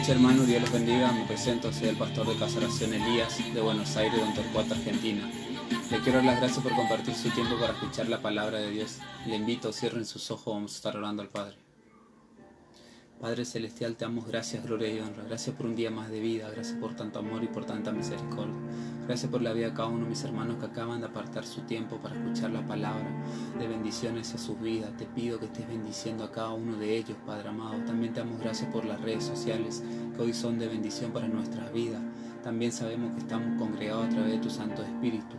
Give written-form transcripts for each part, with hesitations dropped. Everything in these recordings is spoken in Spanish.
Hermano, Dios los bendiga. Me presento, soy el pastor de Casa Oración Elías de Buenos Aires, de Torcuato, Argentina. Le quiero dar las gracias por compartir su tiempo para escuchar la palabra de Dios. Le invito, cierren sus ojos, vamos a estar orando al Padre. Padre Celestial, te damos gracias, gloria y honra. Gracias por un día más de vida, gracias por tanto amor y por tanta misericordia. Gracias por la vida de cada uno de mis hermanos que acaban de apartar su tiempo para escuchar la palabra de bendiciones a sus vidas. Te pido que estés bendiciendo a cada uno de ellos, Padre amado. También te damos gracias por las redes sociales que hoy son de bendición para nuestras vidas. También sabemos que estamos congregados a través de tu Santo Espíritu.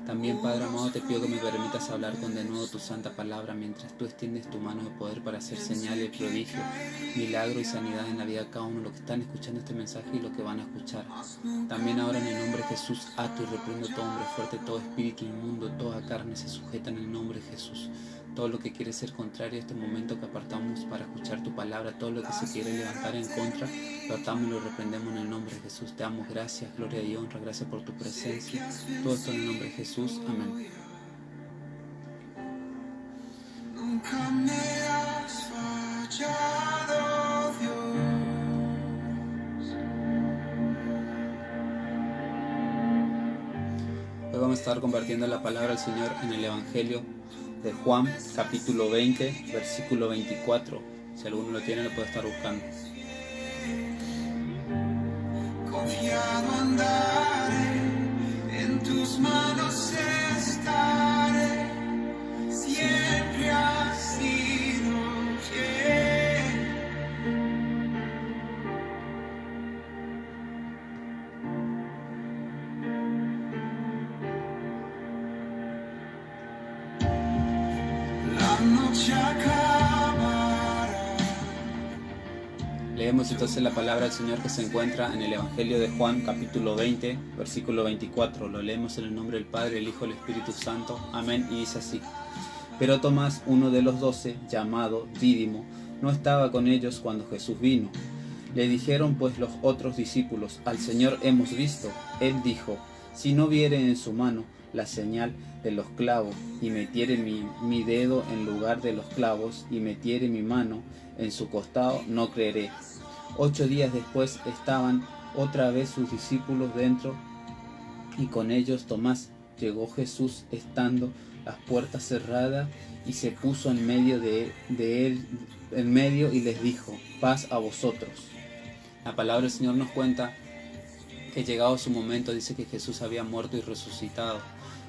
También, Padre amado, te pido que me permitas hablar con de nuevo tu santa palabra mientras tú extiendes tu mano de poder para hacer señales, prodigios, milagro y sanidad en la vida de cada uno, los que están escuchando este mensaje y los que van a escuchar. También ahora en el nombre de Jesús ato y reprendo todo hombre fuerte, todo espíritu inmundo, toda carne se sujeta en el nombre de Jesús. Todo lo que quiere ser contrario a este momento que apartamos para escuchar tu palabra, todo lo que se quiere levantar en contra, lo atamos y lo reprendemos en el nombre de Jesús. Te damos gracias, gloria y honra, gracias por tu presencia. Todo esto en el nombre de Jesús. Amén. Nunca me has fallado, Dios. Hoy vamos a estar compartiendo la palabra del Señor en el Evangelio de Juan, capítulo 20, versículo 24. Si alguno lo tiene, lo puede estar buscando. Confiado andaré, en tus manos estaré, siempre has sido fiel. La noche acabará. Leemos entonces la palabra del Señor que se encuentra en el Evangelio de Juan, capítulo 20, versículo 24. Lo leemos en el nombre del Padre, el Hijo y el Espíritu Santo. Amén. Y dice así: Pero Tomás, uno de los 12, llamado Dídimo, no estaba con ellos cuando Jesús vino. Le dijeron pues los otros discípulos: Al Señor hemos visto. Él dijo: Si no viere en su mano la señal de los clavos, y metiere mi dedo en lugar de los clavos, y metiere mi mano en su costado, no creeré. 8 días después estaban otra vez sus discípulos dentro, y con ellos Tomás. Llegó Jesús estando las puertas cerradas, y se puso en medio en medio, y les dijo: Paz a vosotros. La palabra del Señor nos cuenta que llegado su momento, dice que Jesús había muerto y resucitado.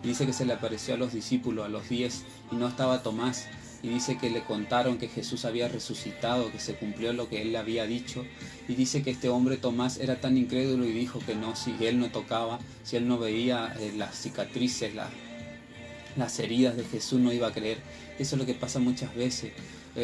Y dice que se le apareció a los discípulos, a los 10, y no estaba Tomás. Y dice que le contaron que Jesús había resucitado, que se cumplió lo que él le había dicho. Y dice que este hombre Tomás era tan incrédulo y dijo que no, si él no tocaba, si él no veía las cicatrices, las heridas de Jesús, no iba a creer. Eso es lo que pasa muchas veces.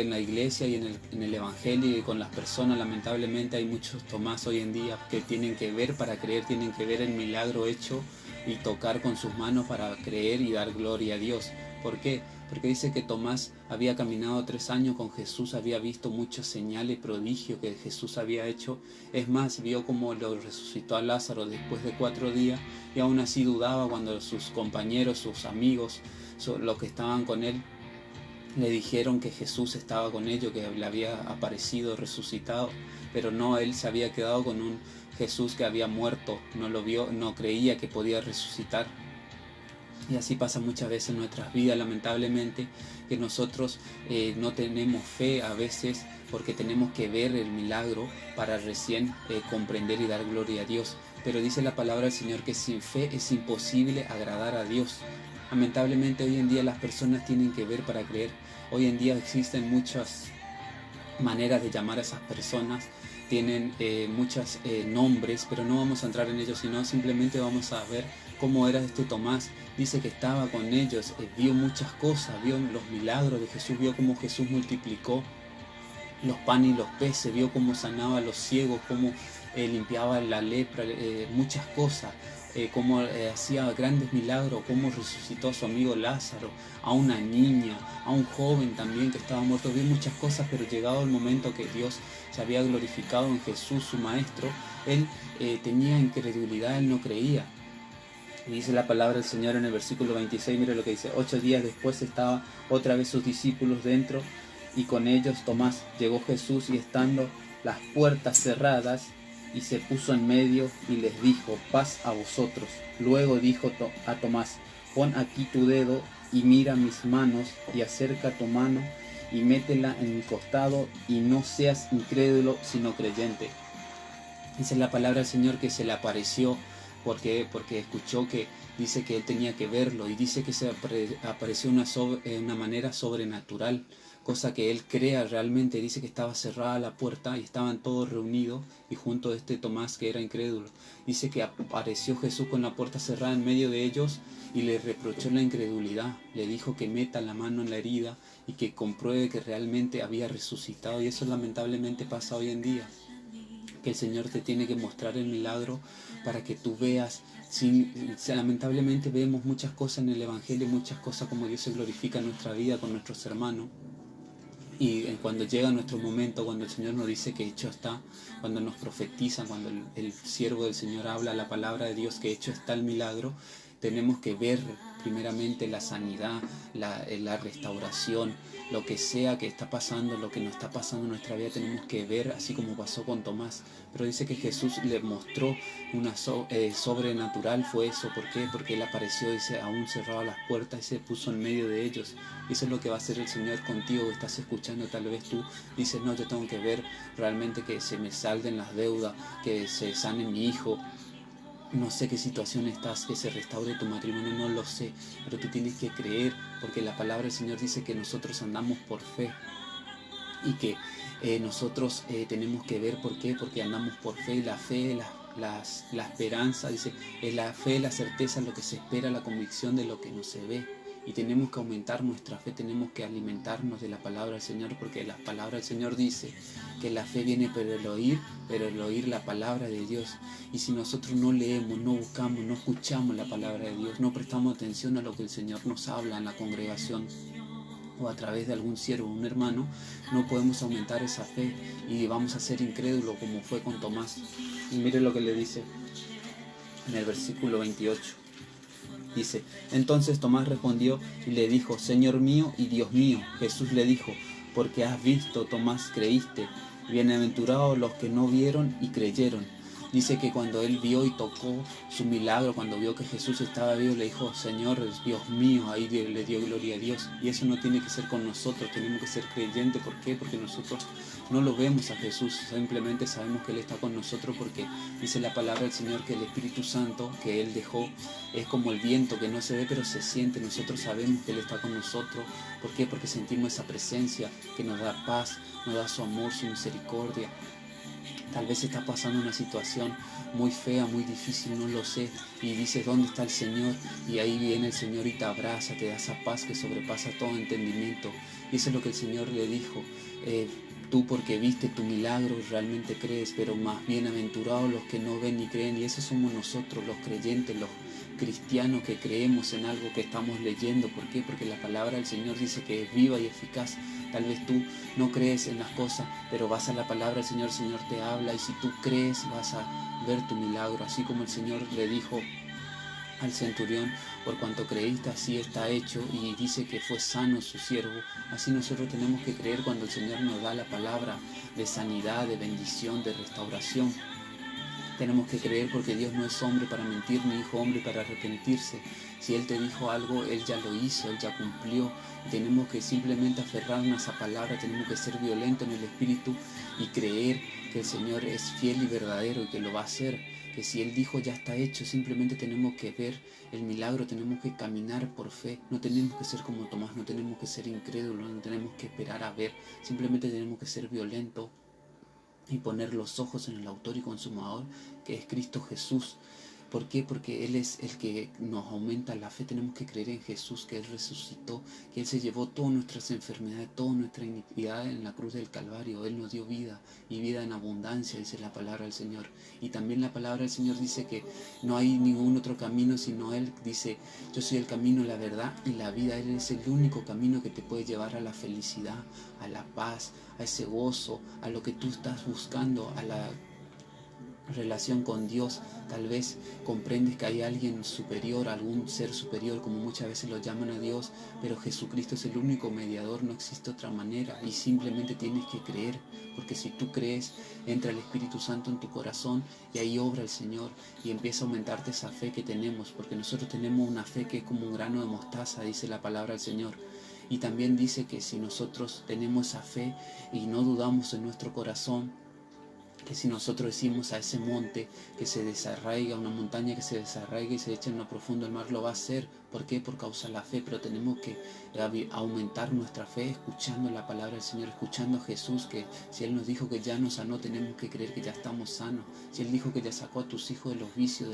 en la iglesia y en el evangelio y con las personas. Lamentablemente hay muchos Tomás hoy en día que tienen que ver para creer, tienen que ver el milagro hecho y tocar con sus manos para creer y dar gloria a Dios. ¿Por qué? Porque dice que Tomás había caminado 3 años con Jesús, había visto muchos señales y prodigios que Jesús había hecho. Es más, vio cómo lo resucitó a Lázaro después de 4 días y aún así dudaba cuando sus compañeros, sus amigos, los que estaban con él, le dijeron que Jesús estaba con ellos, que le había aparecido resucitado, pero no, él se había quedado con un Jesús que había muerto, no lo vio, no creía que podía resucitar. Y así pasa muchas veces en nuestras vidas, lamentablemente, que nosotros no tenemos fe a veces porque tenemos que ver el milagro para recién comprender y dar gloria a Dios. Pero dice la palabra del Señor que sin fe es imposible agradar a Dios. Lamentablemente hoy en día las personas tienen que ver para creer. Hoy en día existen muchas maneras de llamar a esas personas, tienen muchos nombres, pero no vamos a entrar en ellos, sino simplemente vamos a ver cómo era este Tomás. Dice que estaba con ellos, vio muchas cosas, vio los milagros de Jesús, vio cómo Jesús multiplicó los panes y los peces, vio cómo sanaba a los ciegos, cómo limpiaba la lepra, muchas cosas, cómo hacía grandes milagros, cómo resucitó a su amigo Lázaro, a una niña, a un joven también que estaba muerto. Vio muchas cosas, pero llegado el momento que Dios se había glorificado en Jesús, su maestro, él tenía incredulidad, él no creía. Y dice la palabra del Señor en el versículo 26, mire lo que dice: 8 días después estaba otra vez sus discípulos dentro y con ellos Tomás. Llegó Jesús y estando las puertas cerradas, y se puso en medio y les dijo: paz a vosotros. Luego dijo a Tomás: pon aquí tu dedo y mira mis manos, y acerca tu mano y métela en mi costado, y no seas incrédulo sino creyente. Dice la palabra del Señor que se le apareció porque escuchó que dice que él tenía que verlo, y dice que se apareció de una manera sobrenatural, cosa que él crea realmente. Dice que estaba cerrada la puerta y estaban todos reunidos, y junto a este Tomás que era incrédulo, dice que apareció Jesús con la puerta cerrada en medio de ellos y le reprochó la incredulidad, le dijo que meta la mano en la herida y que compruebe que realmente había resucitado. Y eso lamentablemente pasa hoy en día, que el Señor te tiene que mostrar el milagro para que tú veas. Lamentablemente vemos muchas cosas en el Evangelio, muchas cosas como Dios se glorifica en nuestra vida con nuestros hermanos, y cuando llega nuestro momento, cuando el Señor nos dice que hecho está, cuando nos profetizan, cuando el siervo del Señor habla la palabra de Dios que hecho está el milagro, tenemos que ver primeramente la sanidad, la restauración, lo que sea que está pasando, lo que nos está pasando en nuestra vida, tenemos que ver, así como pasó con Tomás. Pero dice que Jesús le mostró una sobrenatural, fue eso. ¿Por qué? Porque él apareció, dice, aún cerraba las puertas y se puso en medio de ellos. Y eso es lo que va a hacer el Señor contigo, que estás escuchando. Tal vez tú dices: no, yo tengo que ver realmente que se me salden las deudas, que se sane mi hijo. No sé qué situación estás, que se restaure tu matrimonio, no lo sé, pero tú tienes que creer, porque la palabra del Señor dice que nosotros andamos por fe, y que nosotros tenemos que ver. ¿Por qué? Porque andamos por fe, y la fe, la esperanza, dice, es la fe, la certeza, lo que se espera, la convicción de lo que no se ve. Y tenemos que aumentar nuestra fe, tenemos que alimentarnos de la palabra del Señor, porque la palabra del Señor dice que la fe viene por el oír la palabra de Dios. Y si nosotros no leemos, no buscamos, no escuchamos la palabra de Dios, no prestamos atención a lo que el Señor nos habla en la congregación o a través de algún siervo, un hermano, no podemos aumentar esa fe y vamos a ser incrédulos como fue con Tomás. Y mire lo que le dice en el versículo 28. Dice: entonces Tomás respondió y le dijo: Señor mío y Dios mío. Jesús le dijo: porque has visto, Tomás, creíste. Bienaventurados los que no vieron y creyeron. Dice que cuando él vio y tocó su milagro, cuando vio que Jesús estaba vivo, le dijo: Señor, Dios mío. Ahí le dio gloria a Dios. Y eso no tiene que ser con nosotros, tenemos que ser creyentes. ¿Por qué? Porque nosotros no lo vemos a Jesús, simplemente sabemos que Él está con nosotros, porque dice la palabra del Señor que el Espíritu Santo que Él dejó es como el viento que no se ve pero se siente. Nosotros sabemos que Él está con nosotros. ¿Por qué? Porque sentimos esa presencia que nos da paz, nos da su amor, su misericordia. Tal vez estás pasando una situación muy fea, muy difícil, no lo sé, y dices: ¿dónde está el Señor? Y ahí viene el Señor y te abraza, te da esa paz que sobrepasa todo entendimiento. Y eso es lo que el Señor le dijo. Tú porque viste tu milagro realmente crees, pero más bienaventurados los que no ven ni creen. Y esos somos nosotros, los creyentes, los cristianos que creemos en algo que estamos leyendo. ¿Por qué? Porque la palabra del Señor dice que es viva y eficaz. Tal vez tú no crees en las cosas, pero vas a la palabra del Señor, el Señor te habla, y si tú crees vas a ver tu milagro. Así como el Señor le dijo al centurión, por cuanto creíste así está hecho, y dice que fue sano su siervo. Así nosotros tenemos que creer cuando el Señor nos da la palabra de sanidad, de bendición, de restauración. Tenemos que creer porque Dios no es hombre para mentir, ni hijo hombre para arrepentirse. Si Él te dijo algo, Él ya lo hizo, Él ya cumplió. Tenemos que simplemente aferrarnos a esa palabra, tenemos que ser violentos en el espíritu y creer que el Señor es fiel y verdadero y que lo va a hacer. Que si Él dijo ya está hecho, simplemente tenemos que ver el milagro, tenemos que caminar por fe. No tenemos que ser como Tomás, no tenemos que ser incrédulos, no tenemos que esperar a ver. Simplemente tenemos que ser violentos y poner los ojos en el autor y consumador, que es Cristo Jesús. ¿Por qué? Porque Él es el que nos aumenta la fe. Tenemos que creer en Jesús, que Él resucitó, que Él se llevó todas nuestras enfermedades, toda nuestra iniquidad en la cruz del Calvario. Él nos dio vida y vida en abundancia, dice la palabra del Señor. Y también la palabra del Señor dice que no hay ningún otro camino sino Él. Dice, yo soy el camino, la verdad y la vida. Él es el único camino que te puede llevar a la felicidad, a la paz, a ese gozo, a lo que tú estás buscando, a la relación con Dios. Tal vez comprendes que hay alguien superior, algún ser superior, como muchas veces lo llaman a Dios, pero Jesucristo es el único mediador, no existe otra manera, y simplemente tienes que creer, porque si tú crees, entra el Espíritu Santo en tu corazón y ahí obra el Señor y empieza a aumentarte esa fe que tenemos, porque nosotros tenemos una fe que es como un grano de mostaza, dice la palabra del Señor. Y también dice que si nosotros tenemos esa fe y no dudamos en nuestro corazón, que si nosotros decimos a ese monte que se desarraiga, una montaña que se desarraiga y se echa en lo profundo del mar, lo va a hacer. ¿Por qué? Por causa de la fe, pero tenemos que aumentar nuestra fe escuchando la palabra del Señor, escuchando a Jesús, que si Él nos dijo que ya nos sanó, tenemos que creer que ya estamos sanos. Si Él dijo que ya sacó a tus hijos de los vicios,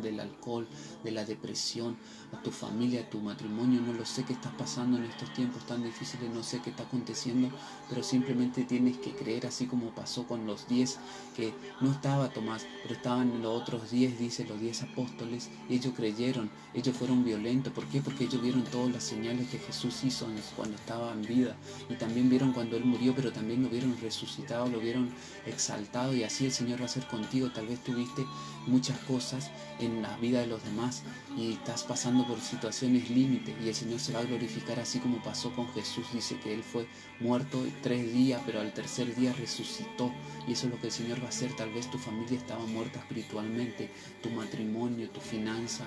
del alcohol, de la depresión, a tu familia, a tu matrimonio, no lo sé qué estás pasando en estos tiempos tan difíciles, no sé qué está aconteciendo, pero simplemente tienes que creer, así como pasó con los 10, que no estaba Tomás, pero estaban los otros 10, dice, los 10 apóstoles, y ellos creyeron, ellos fueron violentos. ¿Por qué? Porque ellos vieron todas las señales que Jesús hizo cuando estaba en vida, y también vieron cuando Él murió, pero también lo vieron resucitado, lo vieron exaltado, y así el Señor va a hacer contigo. Tal vez tuviste muchas cosas en la vida de los demás y estás pasando por situaciones límite, y el Señor se va a glorificar así como pasó con Jesús. Dice que Él fue muerto 3 días, pero al tercer día resucitó, y eso es lo que el Señor va a hacer. Tal vez tu familia estaba muerta espiritualmente, tu matrimonio, tu finanza,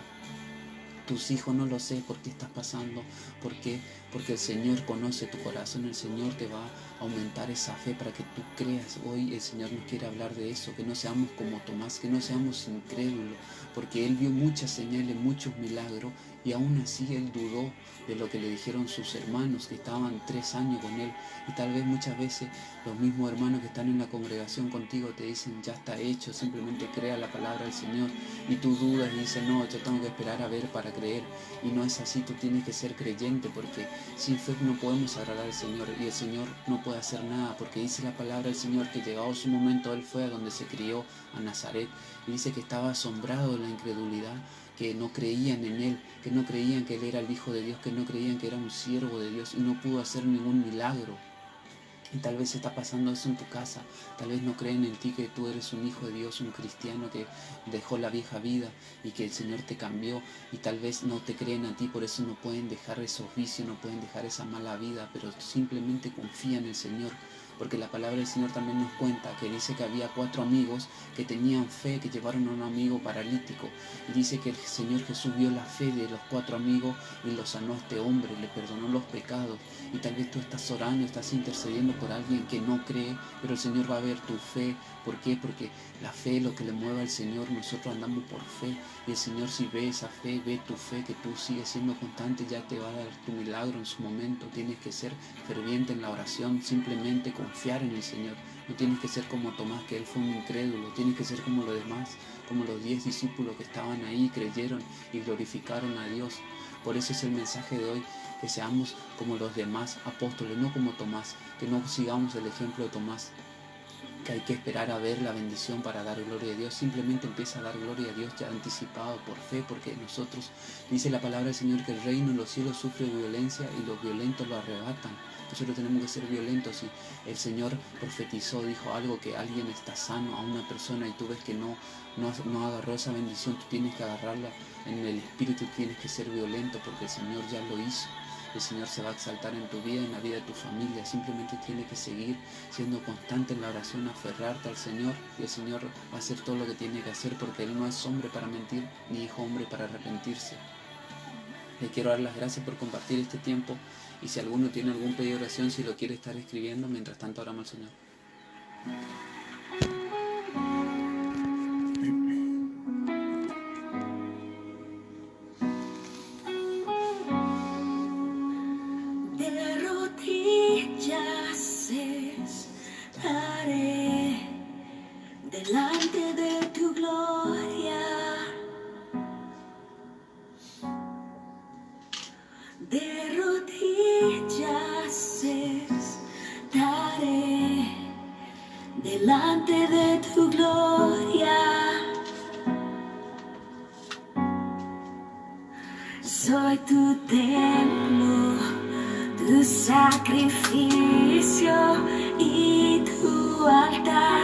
tus hijos, no lo sé por qué estás pasando. ¿Por qué? Porque el Señor conoce tu corazón, el Señor te va a aumentar esa fe para que tú creas. Hoy el Señor nos quiere hablar de eso, que no seamos como Tomás, que no seamos incrédulos, porque Él vio muchas señales, muchos milagros, y aún así Él dudó de lo que le dijeron sus hermanos que estaban 3 años con Él. Y tal vez muchas veces los mismos hermanos que están en la congregación contigo te dicen ya está hecho, simplemente crea la palabra del Señor, y tú dudas y dices no, yo tengo que esperar a ver para creer. Y no es así, tú tienes que ser creyente, porque sin fe no podemos agradar al Señor, y el Señor no puede hacer nada, porque dice la palabra del Señor que llegado su momento Él fue a donde se crió, a Nazaret, y dice que estaba asombrado de la incredulidad, que no creían en Él, que no creían que Él era el Hijo de Dios, que no creían que era un siervo de Dios, y no pudo hacer ningún milagro. Y tal vez está pasando eso en tu casa, tal vez no creen en ti que tú eres un hijo de Dios, un cristiano que dejó la vieja vida y que el Señor te cambió, y tal vez no te creen a ti, por eso no pueden dejar esos vicios, no pueden dejar esa mala vida, pero simplemente confía en el Señor. Porque la palabra del Señor también nos cuenta que dice que había 4 amigos que tenían fe, que llevaron a un amigo paralítico, y dice que el Señor Jesús vio la fe de los 4 amigos y lo sanó a este hombre, le perdonó los pecados. Y tal vez tú estás orando, estás intercediendo por alguien que no cree, pero el Señor va a ver tu fe. ¿Por qué? Porque la fe es lo que le mueve al Señor. Nosotros andamos por fe, y el Señor, si ve esa fe, ve tu fe, que tú sigues siendo constante, ya te va a dar tu milagro en su momento. Tienes que ser ferviente en la oración, simplemente confiar en el Señor. No tienes que ser como Tomás, que él fue un incrédulo. Tienes que ser como los demás, como los 10 discípulos que estaban ahí, creyeron y glorificaron a Dios. Por eso es el mensaje de hoy, que seamos como los demás apóstoles, no como Tomás, que no sigamos el ejemplo de Tomás, que hay que esperar a ver la bendición para dar gloria a Dios. Simplemente empieza a dar gloria a Dios ya anticipado por fe, porque nosotros, dice la palabra del Señor, que el reino en los cielos sufre violencia y los violentos lo arrebatan. Nosotros tenemos que ser violentos. Y el Señor profetizó, dijo algo, que alguien está sano a una persona y tú ves que no agarró esa bendición, tú tienes que agarrarla en el espíritu, tienes que ser violento porque el Señor ya lo hizo. El Señor se va a exaltar en tu vida, en la vida de tu familia. Simplemente tienes que seguir siendo constante en la oración, aferrarte al Señor, y el Señor va a hacer todo lo que tiene que hacer, porque Él no es hombre para mentir, ni hijo hombre para arrepentirse. Le quiero dar las gracias por compartir este tiempo, y si alguno tiene algún pedido de oración, si lo quiere estar escribiendo, mientras tanto oramos al Señor. Delante de tu gloria, de rodillas estaré, delante de tu gloria. Soy tu templo, tu sacrificio y tu altar.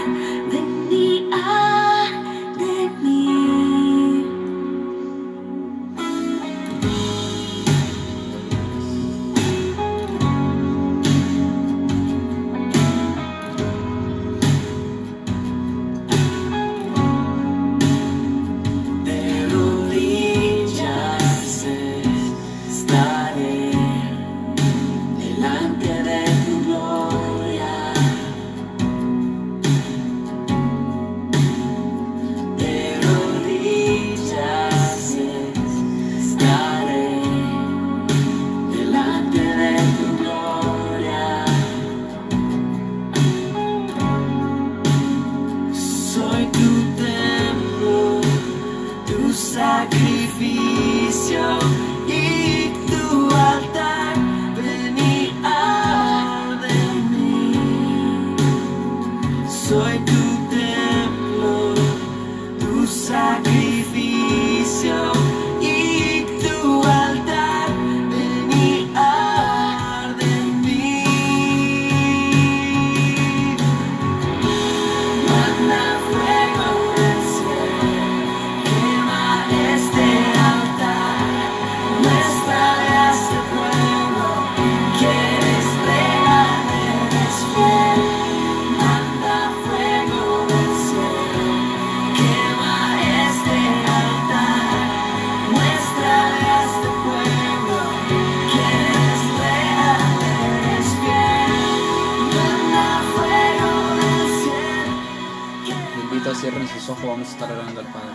Sacrificio y tu altar, ven y arde en mí. Soy tu templo, tu sacrificio y tu altar, ven y arde en mí. Manda fuego del cielo, quema este altar, muéstrale a este pueblo que eres real, eres fiel. Manda fuego del cielo, quema este altar, muéstrale a este pueblo que eres real, eres fiel. Manda fuego del cielo. Le invito a cierren sus ojos, vamos a estar orando al Padre.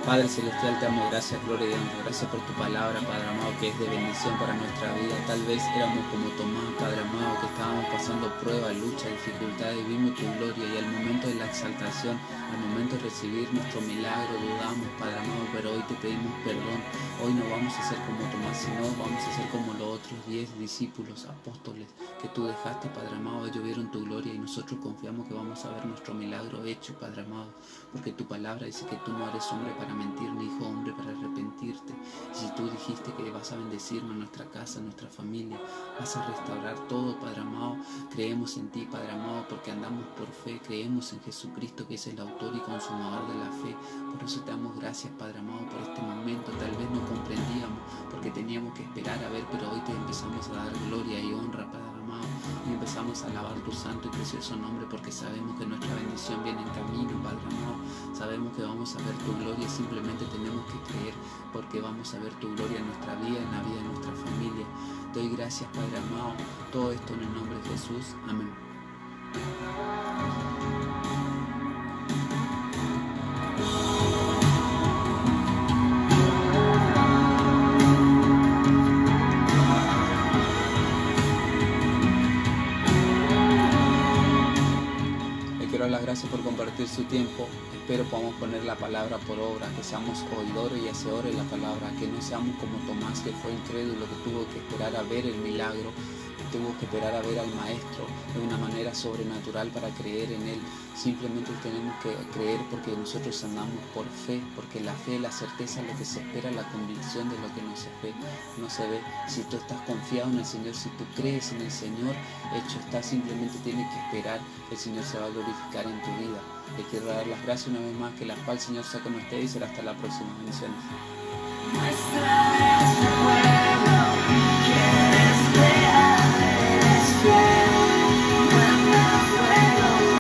Padre Celestial, te damos gracias, gloria y honra. Gracias por tu palabra, Padre amado, que es de bendición para nuestra vida. Tal vez éramos como Tomás, Padre amado, que estábamos pasando pruebas, luchas, dificultades, y vimos tu gloria, y al momento de la exaltación, al momento de recibir nuestro milagro, dudamos, Padre amado, pero hoy te pedimos perdón. Hoy no vamos a ser como Tomás, sino vamos a ser como los otros 10 discípulos, apóstoles, que tú dejaste, Padre amado. Ellos vieron tu gloria y nosotros confiamos que vamos a ver nuestro milagro hecho, Padre amado, porque tu palabra dice que tú no eres hombre para mentir, ni hijo hombre para arrepentirte. Y si tú dijiste que vas a bendecirnos, nuestra casa, nuestra familia, vas a restaurar todo, Padre amado, creemos en ti, Padre amado, porque andamos por fe, creemos en Jesucristo, que es el autor y consumador de la fe. Por eso te damos gracias, Padre amado, por este momento. Tal vez no comprendíamos, porque teníamos que esperar a ver, pero hoy te empezamos a dar gloria y honra, Padre amado, y empezamos a alabar tu santo y precioso nombre, porque sabemos que nuestra bendición viene en camino, Padre amado. Sabemos que vamos a ver tu gloria, simplemente tenemos que creer, porque vamos a ver tu gloria en nuestra vida, en la vida de nuestra familia. Te doy gracias, Padre amado, todo esto en el nombre de Jesús. Amén. quiero dar las gracias por compartir su tiempo. Espero podamos poner la palabra por obra, que seamos oidores y hacedores de la palabra, que no seamos como Tomás, que fue incrédulo, que tuvo que esperar a ver el milagro, que tuvo que esperar a ver al Maestro de una manera sobrenatural para creer en Él. Simplemente tenemos que creer porque nosotros andamos por fe, porque la fe es la certeza de lo que se espera, la convicción de lo que no se ve. Si tú estás confiado en el Señor, si tú crees en el Señor, hecho está, simplemente tienes que esperar que el Señor se va a glorificar en tu vida. Le quiero dar las gracias una vez más, que la paz del Señor sea con ustedes y será hasta la próxima. Bendiciones.